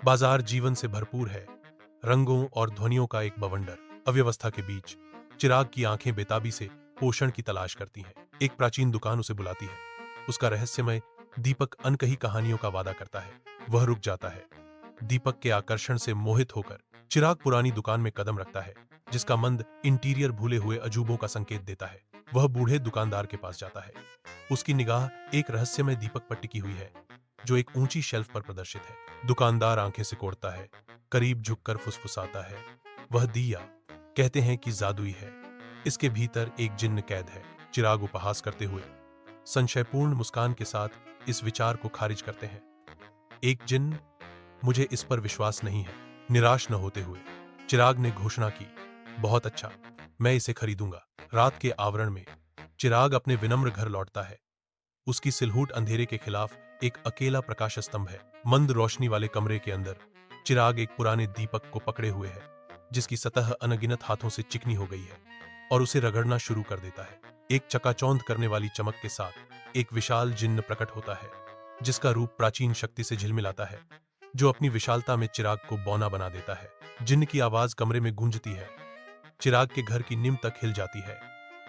बाजार जीवन से भरपूर है, रंगों और ध्वनियों का एक बवंडर। अव्यवस्था के बीच चिराग की आंखें बेताबी से पोषण की तलाश करती हैं। एक प्राचीन दुकान उसे बुलाती है। उसका रहस्यमय दीपक अनकही कहानियों का वादा करता है। वह रुक जाता है, दीपक के आकर्षण से मोहित होकर। चिराग पुरानी दुकान में कदम रखता है, जिसका मंद इंटीरियर भूले हुए अजूबों का संकेत देता है। वह बूढ़े दुकानदार के पास जाता है। उसकी निगाह एक रहस्यमय दीपक पर टिकी हुई है, जो एक ऊंची शेल्फ पर प्रदर्शित है। दुकानदार आंखें सिकोड़ता है, करीब झुककर फुसफुसाता है, वह दिया, कहते हैं कि जादुई है। इसके भीतर एक जिन्न कैद है। चिराग उपहास करते हुए संशयपूर्ण मुस्कान के साथ इस विचार को खारिज करते हैं। एक जिन्न? मुझे इस पर विश्वास नहीं है। निराश न होते हुए चिराग ने घोषणा की, बहुत अच्छा, मैं इसे खरीदूंगा। रात के आवरण में चिराग अपने विनम्र घर लौटता है। उसकी सिलहूट अंधेरे के खिलाफ एक अकेला प्रकाश स्तंभ है। मंद रोशनी वाले कमरे के अंदर चिराग एक पुराने दीपक को पकड़े हुए है, जिसकी सतह अनगिनत हाथों से चिकनी हो गई है, और उसे रगड़ना शुरू कर देता है। एक चकाचौंध करने वाली चमक के साथ एक विशाल जिन्न प्रकट होता है, जिसका रूप प्राचीन शक्ति से झिलमिलाता है, जो अपनी विशालता में चिराग को बौना बना देता है। जिन्न की आवाज कमरे में गूंजती है। चिराग के घर की नींव तक हिल जाती है।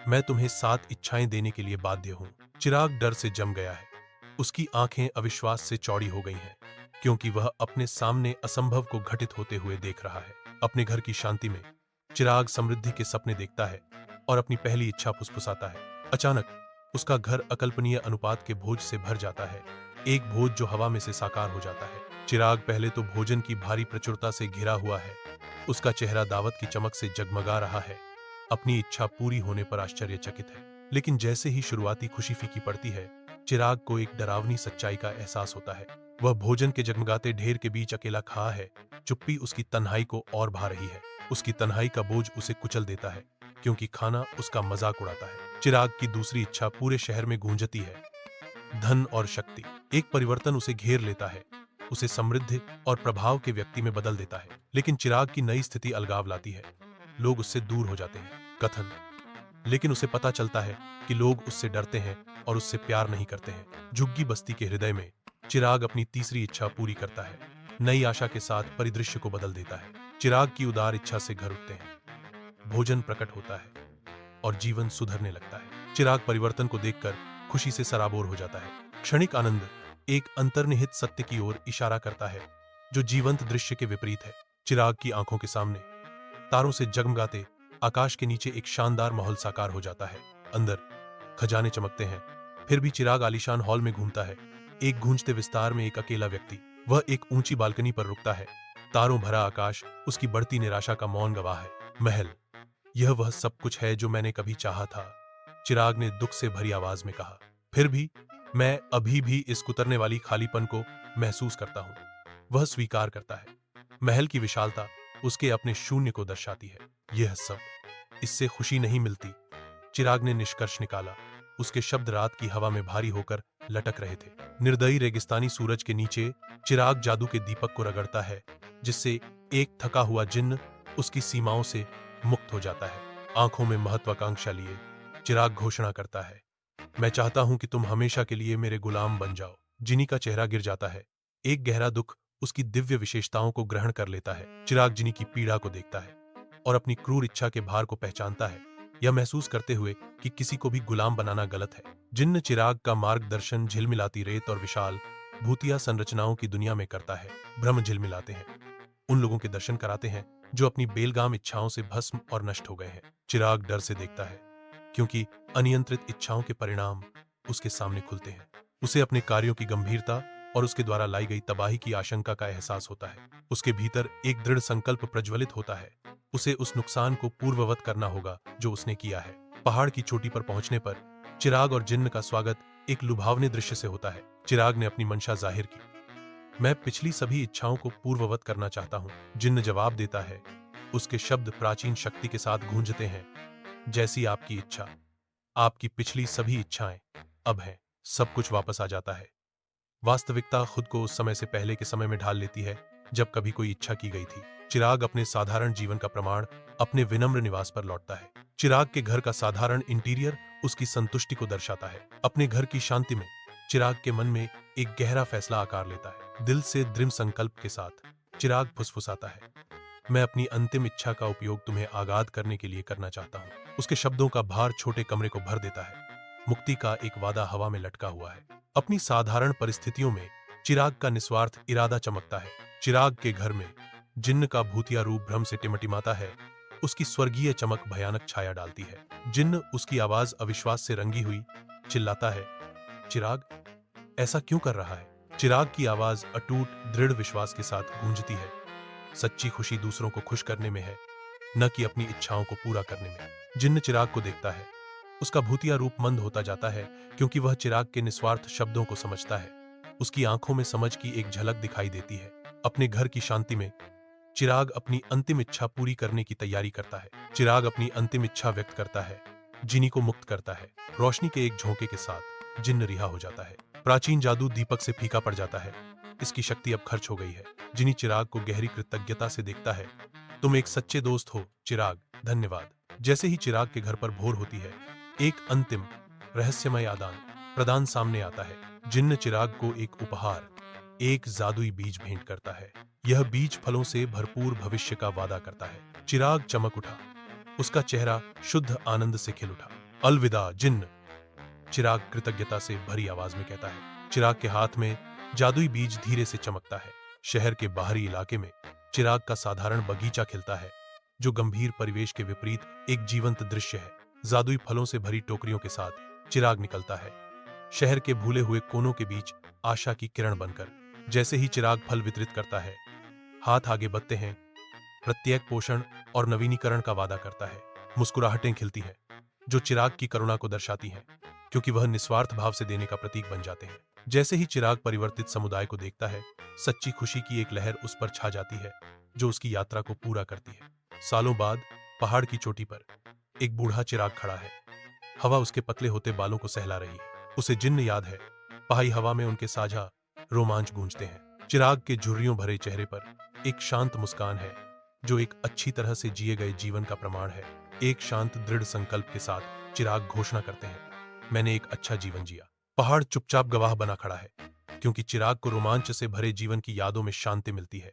मैं तुम्हें 7 इच्छाएं देने के लिए बाध्य हूं। चिराग डर से जम गया है। उसकी आंखें अविश्वास से चौड़ी हो गई हैं, क्योंकि वह अपने सामने असंभव को घटित होते हुए देख रहा है। अपने घर की शांति में चिराग समृद्धि के सपने देखता है और अपनी पहली इच्छा फुसफुसाता है। अचानक उसका घर अकल्पनीय अनुपात के भोज से भर जाता है, एक भोज जो हवा में से साकार हो जाता है। चिराग पहले तो भोजन की भारी प्रचुरता से घिरा हुआ है। उसका चेहरा दावत की चमक से जगमगा रहा है। अपनी इच्छा पूरी होने पर आश्चर्यचकित है, लेकिन जैसे ही शुरुआती खुशी फीकी पड़ती है, चिराग को एक डरावनी सच्चाई का एहसास होता है। वह भोजन के जगमगाते ढेर के बीच अकेला खड़ा है। चुप्पी उसकी तन्हाई को और भा रही है। उसकी तन्हाई का बोझ उसे कुचल देता है, क्योंकि खाना उसका मजाक उड़ाता है। चिराग की दूसरी इच्छा पूरे शहर में गूंजती है, धन और शक्ति। एक परिवर्तन उसे घेर लेता है, उसे समृद्ध और प्रभाव के व्यक्ति में बदल देता है। लेकिन चिराग की नई स्थिति अलगाव लाती है। लोग उससे दूर हो जाते हैं, कथन, लेकिन उसे पता चलता है कि लोग उससे डरते हैं और उससे प्यार नहीं करते हैं। झुग्गी बस्ती के हृदय में चिराग अपनी तीसरी इच्छा पूरी करता है। नई आशा के साथ परिदृश्य को बदल देता है। चिराग की उदार इच्छा से घर उठते हैं, भोजन प्रकट होता है और जीवन सुधरने लगता है। चिराग परिवर्तन को देखकर खुशी से सराबोर हो जाता है। क्षणिक आनंद एक अंतर्निहित सत्य की ओर इशारा करता है, जो जीवंत दृश्य के विपरीत है। चिराग की आंखों के सामने तारों से जगमगाते आकाश के नीचे एक शानदार महल साकार हो जाता है। अंदर खजाने चमकते हैं। फिर भी चिराग आलीशान हॉल में घूमता है। एक गूंजते विस्तार में एक अकेला व्यक्ति। वह एक ऊंची बालकनी पर रुकता है। तारों भरा आकाश उसकी बढ़ती निराशा का मौन गवाह है। महल, यह वह सब कुछ है जो मैंने कभी चाहा था, चिराग ने दुख से भरी आवाज में कहा। फिर भी मैं अभी भी इस कुतरने वाली खालीपन को महसूस करता हूं, वह स्वीकार करता है। महल की विशालता उसके अपने शून्य को दर्शाती है। यह सब, इससे खुशी नहीं मिलती, चिराग ने निष्कर्ष निकाला। उसके शब्द रात की हवा में भारी होकर लटक रहे थे। निर्दयी रेगिस्तानी सूरज के नीचे चिराग जादू के दीपक को रगड़ता है, जिससे एक थका हुआ जिन्न उसकी सीमाओं से मुक्त हो जाता है। आंखों में महत्वाकांक्षा लिए चिराग घोषणा करता है, मैं चाहता हूं कि तुम हमेशा के लिए मेरे गुलाम बन जाओ। जिनी का चेहरा गिर जाता है। एक गहरा दुख उसकी दिव्य विशेषताओं को ग्रहण कर लेता है। चिराग जिनी की पीड़ा को देखता है और अपनी क्रूर इच्छा के भार को पहचानता है, यह महसूस करते हुए कि किसी को भी गुलाम बनाना गलत है। जिन्न चिराग का मार्गदर्शन झिलमिलाती रेत और विशाल भूतिया संरचनाओं की दुनिया में करता है। भ्रम झिलमिलाते हैं, उन लोगों के दर्शन कराते हैं जो अपनी बेलगाम इच्छाओं से भस्म और नष्ट हो गए हैं। चिराग डर से देखता है, क्योंकि अनियंत्रित इच्छाओं के परिणाम उसके सामने खुलते हैं। उसे अपने कार्यों की गंभीरता और उसके द्वारा लाई गई तबाही की आशंका का एहसास होता है। उसके भीतर एक दृढ़ संकल्प प्रज्वलित होता है, उसे उस नुकसान को पूर्ववत करना होगा जो उसने किया है। पहाड़ की चोटी पर पहुंचने पर चिराग और जिन्न का स्वागत एक लुभावने दृश्य से होता है। चिराग ने अपनी मंशा जाहिर की, मैं पिछली सभी इच्छाओं को पूर्ववत करना चाहता हूं। जिन्न जवाब देता है, उसके शब्द प्राचीन शक्ति के साथ गूंजते हैं, जैसी आपकी इच्छा, आपकी पिछली सभी इच्छाएं अब हैं। सब कुछ वापस आ जाता है। वास्तविकता खुद को उस समय से पहले के समय में ढाल लेती है जब कभी कोई इच्छा की गई थी। चिराग अपने साधारण जीवन का प्रमाण अपने विनम्र निवास पर लौटता है। चिराग के घर का साधारण इंटीरियर उसकी संतुष्टि को दर्शाता है। अपने घर की शांति में चिराग के मन में एक गहरा फैसला आकार लेता है। दिल से दृढ़ संकल्प के साथ चिराग फुसफुसाता है, मैं अपनी अंतिम इच्छा का उपयोग तुम्हें आगाद करने के लिए करना चाहता हूँ। उसके शब्दों का भार छोटे कमरे को भर देता है। मुक्ति का एक वादा हवा में लटका हुआ है। अपनी साधारण परिस्थितियों में चिराग का निस्वार्थ इरादा चमकता है। चिराग के घर में जिन्न का भूतिया रूप भ्रम से टिमटिमाता है। उसकी स्वर्गीय चमक भयानक छाया डालती है। जिन्न उसकी आवाज अविश्वास से रंगी हुई चिल्लाता है, चिराग ऐसा क्यों कर रहा है? चिराग की आवाज अटूट दृढ़ विश्वास के साथ गूंजती है। सच्ची खुशी दूसरों को खुश करने में है, न कि अपनी इच्छाओं को पूरा करने में। जिन्न चिराग को देखता है। उसका भूतिया रूप मंद होता जाता है क्योंकि वह चिराग के निस्वार्थ शब्दों को समझता है। उसकी आंखों में समझ की एक झलक दिखाई देती है। अपने घर की शांति में चिराग अपनी अंतिम इच्छा पूरी करने की तैयारी करता है। चिराग अपनी अंतिम इच्छा व्यक्त करता है, जिनी को मुक्त करता है। रोशनी के एक झोंके के साथ जिन्न रिहा हो जाता है। प्राचीन जादू दीपक से फीका पड़ जाता है। इसकी शक्ति अब खर्च हो गई है। जिनी चिराग को गहरी कृतज्ञता से देखता है। तुम एक सच्चे दोस्त हो चिराग, धन्यवाद। जैसे ही चिराग के घर पर भोर होती है, एक अंतिम रहस्यमय आदान प्रदान सामने आता है। जिन्न चिराग को एक उपहार, एक जादुई बीज भेंट करता है। यह बीज फलों से भरपूर भविष्य का वादा करता है। चिराग चमक उठा। उसका चेहरा शुद्ध आनंद से खिल उठा। अलविदा जिन्न, चिराग कृतज्ञता से भरी आवाज में कहता है। चिराग के हाथ में जादुई बीज धीरे से चमकता है। शहर के बाहरी इलाके में चिराग का साधारण बगीचा खिलता है, जो गंभीर परिवेश के विपरीत एक जीवंत दृश्य है। जादुई फलों से भरी टोकरियों के साथ चिराग निकलता है, शहर के भूले हुए कोनों के बीच आशा की किरण बनकर। जैसे ही चिराग फल वितरित करता है, हाथ आगे बढ़ते हैं, प्रत्येक पोषण और नवीनीकरण का वादा करता है। मुस्कुराहटें खिलती हैं, जो चिराग की करुणा को दर्शाती हैं, क्योंकि वह निस्वार्थ भाव से देने का प्रतीक बन जाते हैं। जैसे ही चिराग परिवर्तित समुदाय को देखता है, सच्ची खुशी की एक लहर उस पर छा जाती है, जो उसकी यात्रा को पूरा करती है। सालों बाद पहाड़ की चोटी पर एक बूढ़ा चिराग खड़ा है। हवा उसके पतले होते बालों को सहला रही है। उसे जिन्न याद है। पहाड़ी हवा में उनके साझा रोमांच गूंजते हैं। चिराग के झुर्रियों भरे चेहरे पर एक शांत मुस्कान है, जो एक अच्छी तरह से जिए गए जीवन का प्रमाण है। एक शांत दृढ़ संकल्प के साथ चिराग घोषणा करते हैं, मैंने एक अच्छा जीवन जिया। पहाड़ चुपचाप गवाह बना खड़ा है, क्योंकि चिराग को रोमांच से भरे जीवन की यादों में शांति मिलती है।